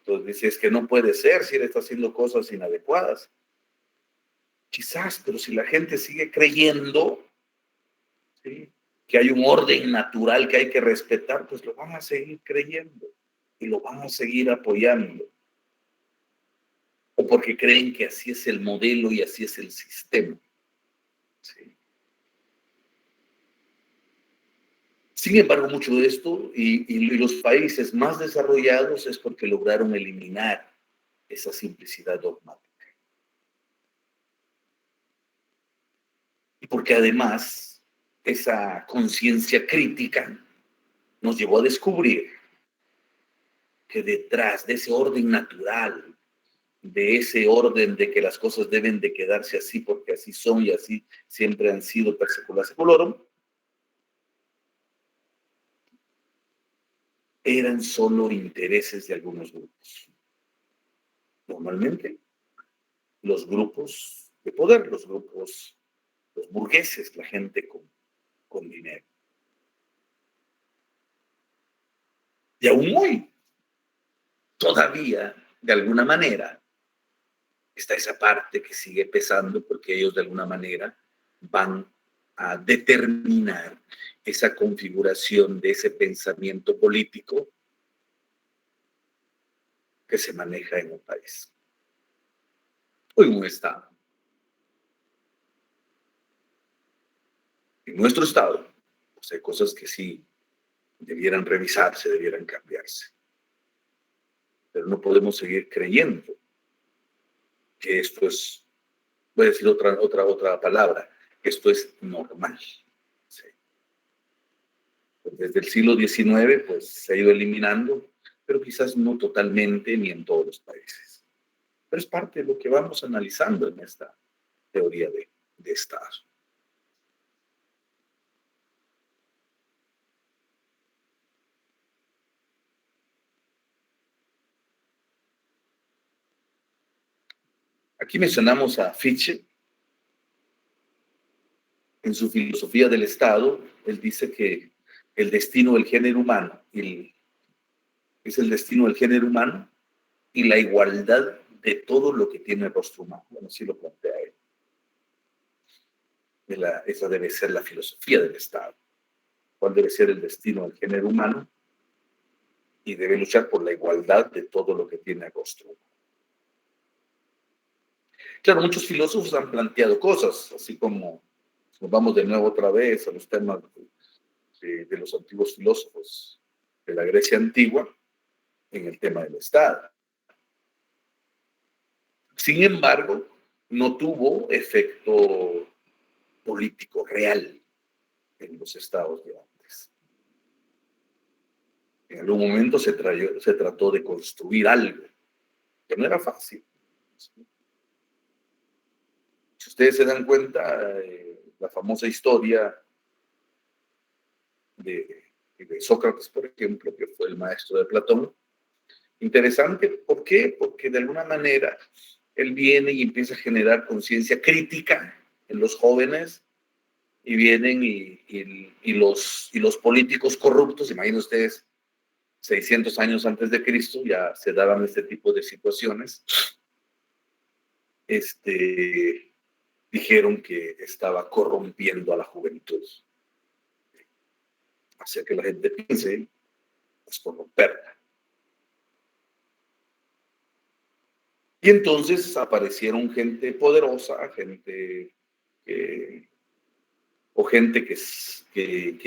Entonces dice, es que no puede ser si él está haciendo cosas inadecuadas. Quizás, pero si la gente sigue creyendo, ¿sí?, que hay un orden natural que hay que respetar, pues lo van a seguir creyendo y lo van a seguir apoyando. O porque creen que así es el modelo y así es el sistema. ¿Sí? Sin embargo, mucho de esto y los países más desarrollados es porque lograron eliminar esa simplicidad dogmática. Y porque además esa conciencia crítica nos llevó a descubrir que detrás de ese orden natural, de ese orden de que las cosas deben de quedarse así porque así son y así siempre han sido per secula seculorum, eran solo intereses de algunos grupos. Normalmente, los grupos de poder, los burgueses, la gente con dinero. Y aún hoy, todavía, de alguna manera, está esa parte que sigue pesando porque ellos de alguna manera van a determinar esa configuración de ese pensamiento político que se maneja en un país o en un estado. En nuestro estado, pues hay cosas que sí debieran revisarse, debieran cambiarse. Pero no podemos seguir creyendo que esto es, voy a decir otra palabra, que esto es normal. Sí. Desde el siglo XIX, pues se ha ido eliminando, pero quizás no totalmente ni en todos los países. Pero es parte de lo que vamos analizando en esta teoría de Estado. Aquí mencionamos a Fichte. En su filosofía del Estado, él dice que el destino del género humano es el destino del género humano y la igualdad de todo lo que tiene rostro humano. Bueno, así lo plantea él. Esa debe ser la filosofía del Estado. ¿Cuál debe ser el destino del género humano? Y debe luchar por la igualdad de todo lo que tiene rostro humano. Claro, muchos filósofos han planteado cosas, así como nos vamos de nuevo otra vez a los temas de los antiguos filósofos de la Grecia antigua en el tema del Estado. Sin embargo, no tuvo efecto político real en los estados de antes. En algún momento se trató de construir algo que no era fácil. Si ustedes se dan cuenta, la famosa historia de Sócrates, por ejemplo, que fue el maestro de Platón, interesante. ¿Por qué? Porque de alguna manera él viene y empieza a generar conciencia crítica en los jóvenes, y vienen y los políticos corruptos, imaginen ustedes, 600 años antes de Cristo ya se daban este tipo de situaciones, dijeron que estaba corrompiendo a la juventud. Hacía que la gente piense, pues corromperla. Y entonces aparecieron gente poderosa, gente que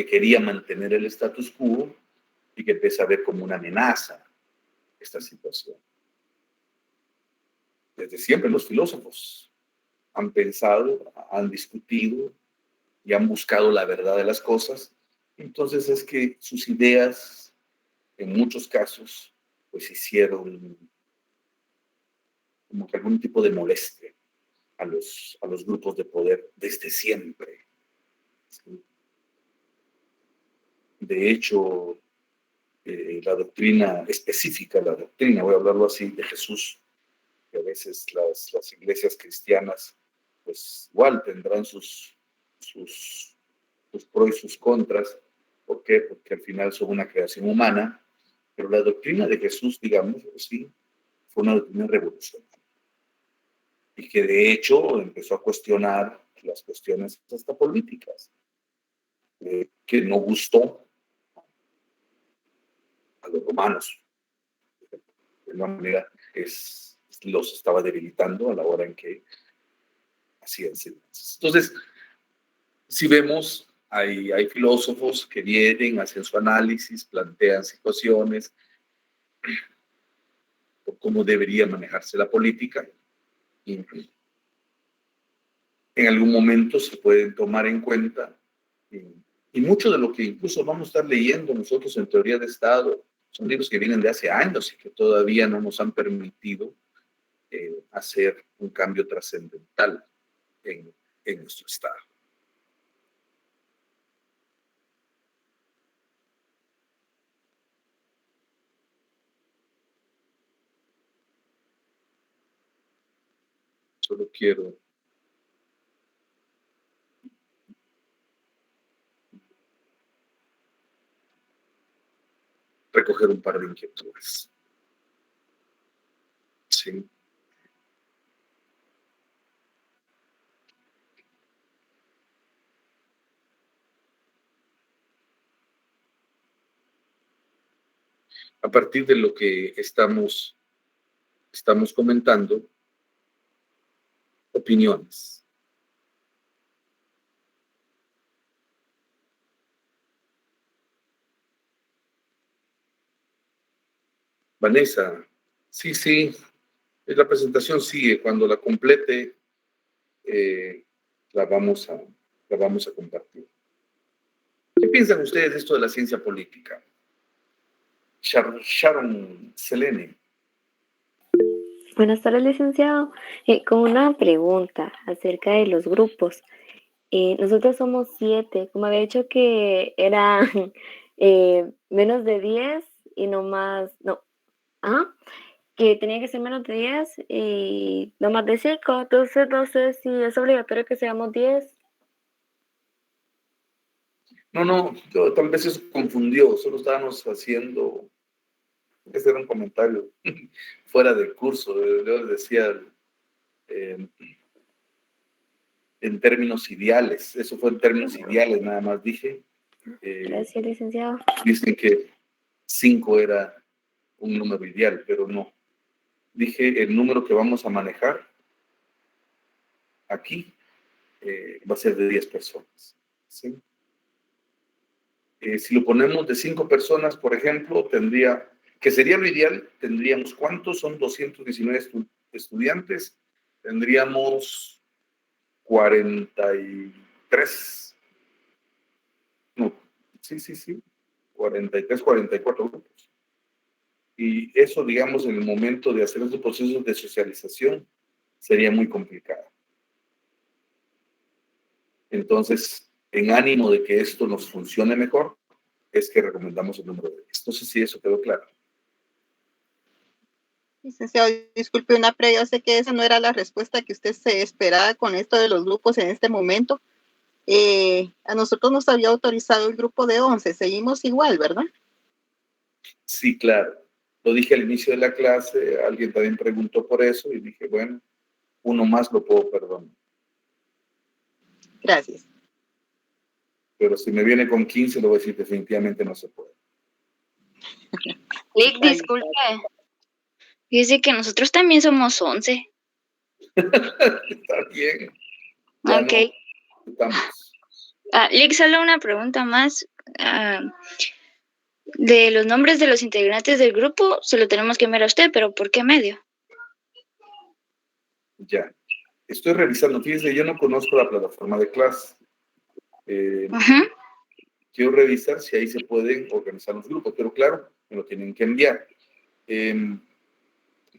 quería mantener el status quo y que empieza a ver como una amenaza esta situación. Desde siempre los filósofos han pensado, han discutido y han buscado la verdad de las cosas. Entonces es que sus ideas, en muchos casos, pues hicieron como que algún tipo de molestia a los grupos de poder desde siempre. ¿Sí? De hecho, la doctrina específica, voy a hablarlo así, de Jesús, que a veces las iglesias cristianas, pues igual tendrán sus pros y sus contras. ¿Por qué? Porque al final son una creación humana, pero la doctrina de Jesús, digamos así, fue una doctrina revolucionaria. Y que de hecho empezó a cuestionar las cuestiones hasta políticas, que no gustó a los romanos. De alguna manera los estaba debilitando a la hora en que hacían enseñanzas. Entonces, si vemos, hay filósofos que vienen, hacen su análisis, plantean situaciones, por cómo debería manejarse la política, y en algún momento se pueden tomar en cuenta, y mucho de lo que incluso vamos a estar leyendo nosotros en teoría de Estado son libros que vienen de hace años y que todavía no nos han permitido hacer un cambio trascendental en nuestro Estado. Solo quiero recoger un par de inquietudes. Sí. A partir de lo que estamos comentando, opiniones. Vanessa, sí, la presentación sigue. Cuando la complete, la vamos a compartir. ¿Qué piensan ustedes de esto de la ciencia política? Sharon Selene. Buenas tardes, licenciado. Con una pregunta acerca de los grupos. Nosotros somos 7, como había dicho que eran menos de 10 y no más, no, ajá, que tenía que ser menos de 10 y no más de 5. Entonces no sé si es obligatorio que seamos 10. No, tal vez eso confundió, solo estábamos haciendo, ese era un comentario fuera del curso, yo les decía en términos ideales, eso fue en términos ideales, nada más dije. Gracias, licenciado. Dicen que 5 era un número ideal, pero no. Dije el número que vamos a manejar aquí va a ser de 10 personas, ¿sí? Si lo ponemos de 5 personas, por ejemplo, que sería lo ideal, tendríamos, ¿cuántos? Son 219 estudiantes, tendríamos 43, no, sí, 43, 44 grupos. Y eso, digamos, en el momento de hacer esos procesos de socialización, sería muy complicado. Entonces, en ánimo de que esto nos funcione mejor, es que recomendamos el número de 10. No sé si eso quedó claro. Licenciado, disculpe una previa, yo sé que esa no era la respuesta que usted se esperaba con esto de los grupos en este momento. A nosotros nos había autorizado el grupo de 11, seguimos igual, ¿verdad? Sí, claro. Lo dije al inicio de la clase, alguien también preguntó por eso y dije, bueno, uno más lo puedo perdonar. Gracias. Pero si me viene con 15, lo voy a decir, definitivamente no se puede. Lick, disculpe. Dice que nosotros también somos 11. Está bien. Ya Ok. no, estamos. Lick, solo una pregunta más. De los nombres de los integrantes del grupo, se lo tenemos que enviar a usted, pero ¿por qué medio? Ya. Estoy revisando. Fíjense, yo no conozco la plataforma de clase. Quiero revisar si ahí se pueden organizar los grupos, pero claro, me lo tienen que enviar.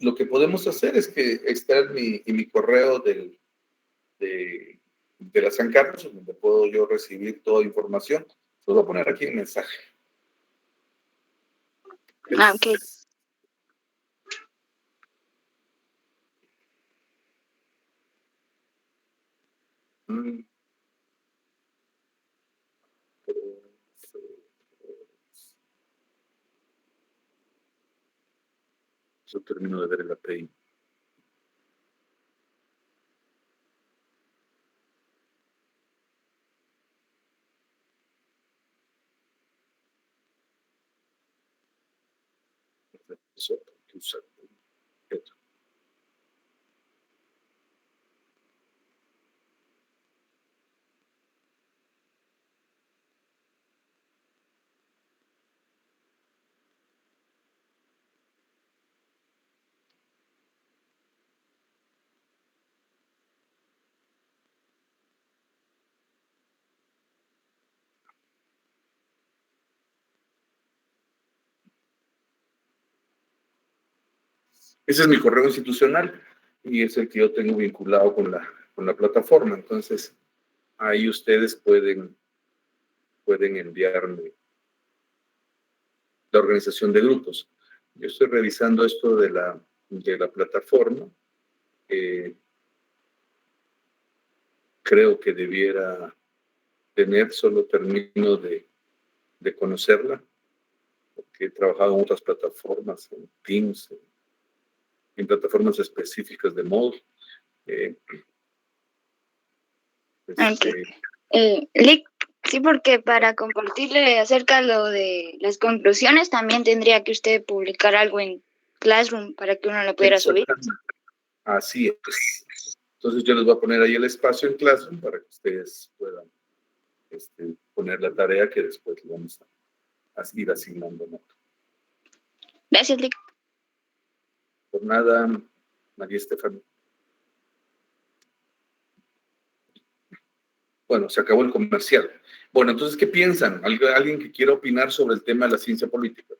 Lo que podemos hacer es que está en mi correo de la San Carlos, donde puedo yo recibir toda información. Lo voy a poner aquí en mensaje. Ok. Yo termino de ver el API. Ese es mi correo institucional y es el que yo tengo vinculado con la plataforma. Entonces, ahí ustedes pueden enviarme la organización de grupos. Yo estoy revisando esto de la plataforma. Creo que debiera tener, solo termino de conocerla, porque he trabajado en otras plataformas, en Teams, en plataformas específicas de Moodle. Lick, sí, porque para compartirle acerca de lo de las conclusiones, también tendría que usted publicar algo en Classroom para que uno lo pudiera subir. Así es. Entonces yo les voy a poner ahí el espacio en Classroom para que ustedes puedan poner la tarea que después le vamos a ir asignando. Gracias, Lick. Por nada, María Estefania. Bueno, se acabó el comercial. Bueno, entonces, ¿qué piensan? ¿Alguien que quiera opinar sobre el tema de la ciencia política?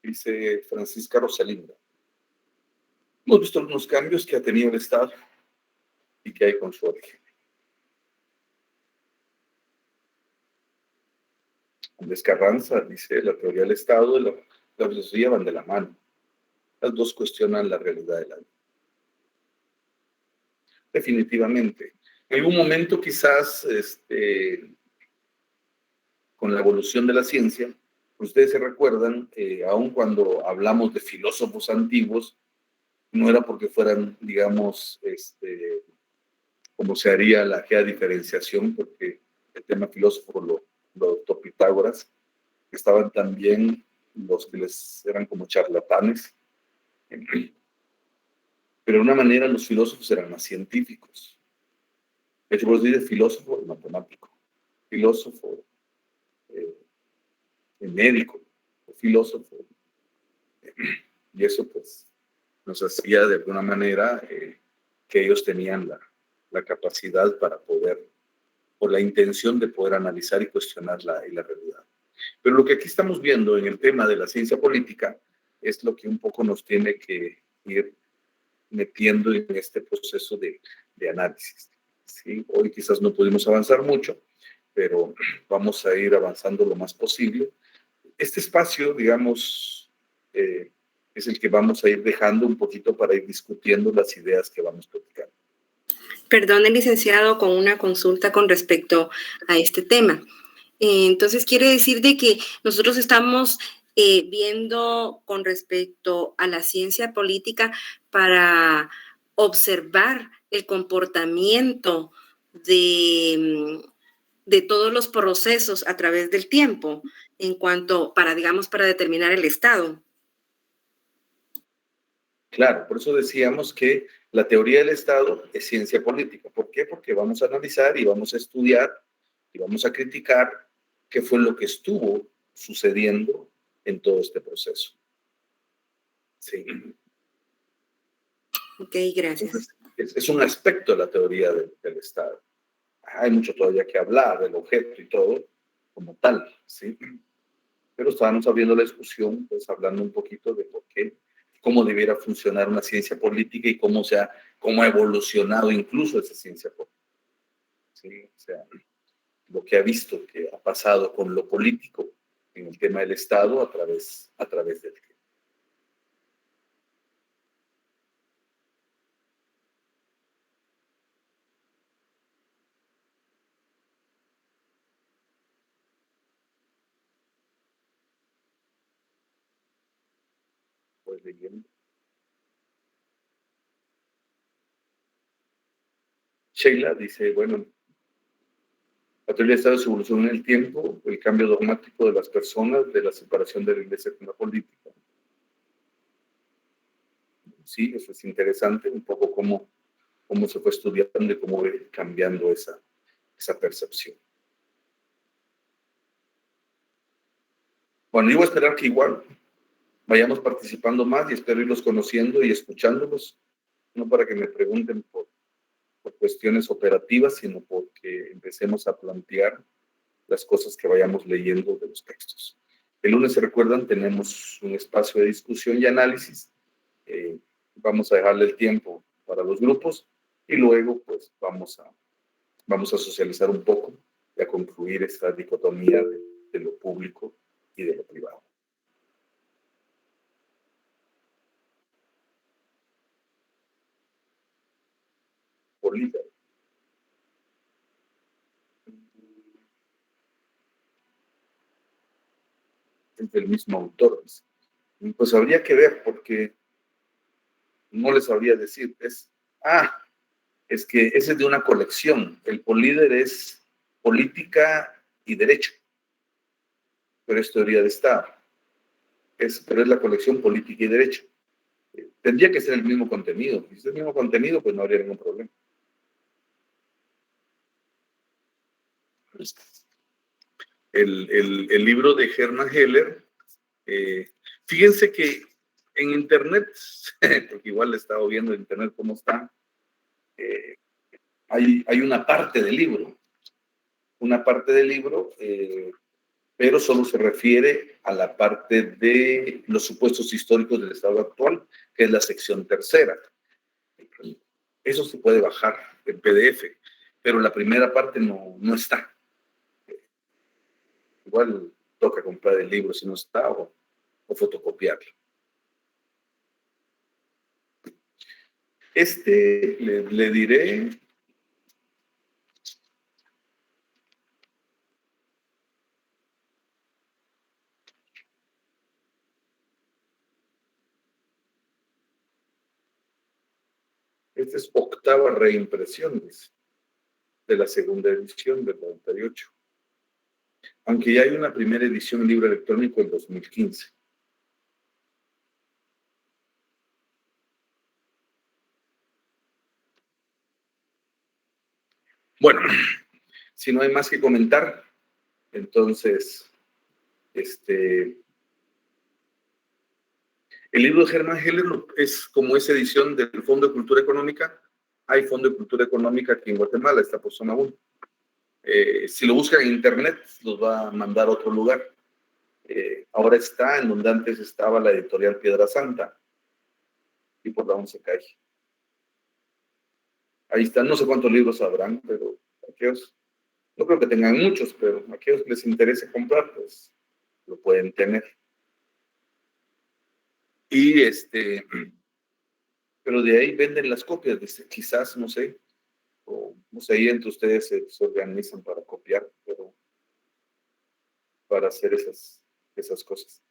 Dice Francisca Rosalinda. Hemos visto algunos cambios que ha tenido el Estado y que hay con su origen. Andrés Carranza dice, la teoría del Estado y la filosofía van de la mano. Las dos cuestionan la realidad de la vida. Definitivamente. En algún momento quizás, con la evolución de la ciencia, ustedes se recuerdan, aun cuando hablamos de filósofos antiguos, no era porque fueran, digamos, como se haría la diferenciación, porque el tema filósofo lo adoptó Pitágoras, estaban también los que les eran como charlatanes, pero de una manera los filósofos eran más científicos. De hecho, vos dices filósofo y matemático, filósofo médico, filósofo, y eso pues nos hacía de alguna manera que ellos tenían la capacidad para poder, o la intención de poder analizar y cuestionar la realidad. Pero lo que aquí estamos viendo en el tema de la ciencia política es lo que un poco nos tiene que ir metiendo en este proceso de análisis. ¿Sí? Hoy quizás no pudimos avanzar mucho, pero vamos a ir avanzando lo más posible. Este espacio, digamos, es el que vamos a ir dejando un poquito para ir discutiendo las ideas que vamos platicando. Perdone, licenciado, con una consulta con respecto a este tema. Entonces, quiere decir de que nosotros estamos viendo con respecto a la ciencia política para observar el comportamiento de todos los procesos a través del tiempo, en cuanto para determinar el estado. Claro, por eso decíamos que la teoría del Estado es ciencia política. ¿Por qué? Porque vamos a analizar y vamos a estudiar y vamos a criticar qué fue lo que estuvo sucediendo en todo este proceso. Sí. Ok, gracias. Entonces, es un aspecto de la teoría del Estado. Hay mucho todavía que hablar del objeto y todo como tal, ¿sí? Pero estábamos abriendo la discusión, pues hablando un poquito de por qué, cómo debiera funcionar una ciencia política y cómo ha evolucionado incluso esa ciencia política. ¿Sí? O sea, lo que ha visto que ha pasado con lo político en el tema del Estado a través del tiempo. Pues leyendo. Sheila dice, bueno, la teoría del Estado se evoluciona en el tiempo, el cambio dogmático de las personas, de la separación de la Iglesia con la política. Sí, eso es interesante, un poco cómo se fue estudiando y cómo va cambiando esa percepción. Bueno, yo voy a esperar que igual vayamos participando más y espero irlos conociendo y escuchándolos, no para que me pregunten por cuestiones operativas, sino porque empecemos a plantear las cosas que vayamos leyendo de los textos. El lunes, se recuerdan, tenemos un espacio de discusión y análisis. Vamos a dejarle el tiempo para los grupos y luego pues vamos a socializar un poco y a concluir esta dicotomía de lo público y de lo privado. Bolívar. Es del mismo autor. Pues habría que ver porque no les sabría decir. Es que ese es de una colección. El Políder es política y derecho, pero es teoría de Estado. Pero es la colección política y derecho. Tendría que ser el mismo contenido. Si es el mismo contenido, pues no habría ningún problema. El libro de Hermann Heller, fíjense que en internet, porque igual he estado viendo en internet cómo está, hay una parte del libro pero solo se refiere a la parte de los supuestos históricos del estado actual, que es la sección tercera. Eso se puede bajar en PDF, pero la primera parte no está. Igual toca comprar el libro si no está o fotocopiarlo. Le diré... Esta es octava reimpresión de la segunda edición del 98. Aunque ya hay una primera edición en libro electrónico en 2015. Bueno, si no hay más que comentar, entonces, el libro de Germán Heller es como esa edición del Fondo de Cultura Económica. Hay Fondo de Cultura Económica aquí en Guatemala, está por zona 1. Si lo buscan en internet, los va a mandar a otro lugar. Ahora está en donde antes estaba la editorial Piedra Santa, y por la 11 calle. Ahí están, no sé cuántos libros habrán, pero aquellos, no creo que tengan muchos, pero aquellos que les interese comprar, pues lo pueden tener. Y pero de ahí venden las copias, quizás, no sé, o no sé, ahí entre ustedes se organizan para copiar, pero para hacer esas cosas.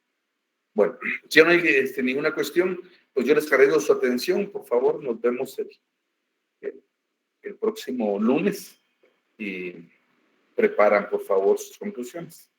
Bueno, si no hay ninguna cuestión, pues yo les cargo su atención, por favor, nos vemos el próximo lunes y preparan, por favor, sus conclusiones.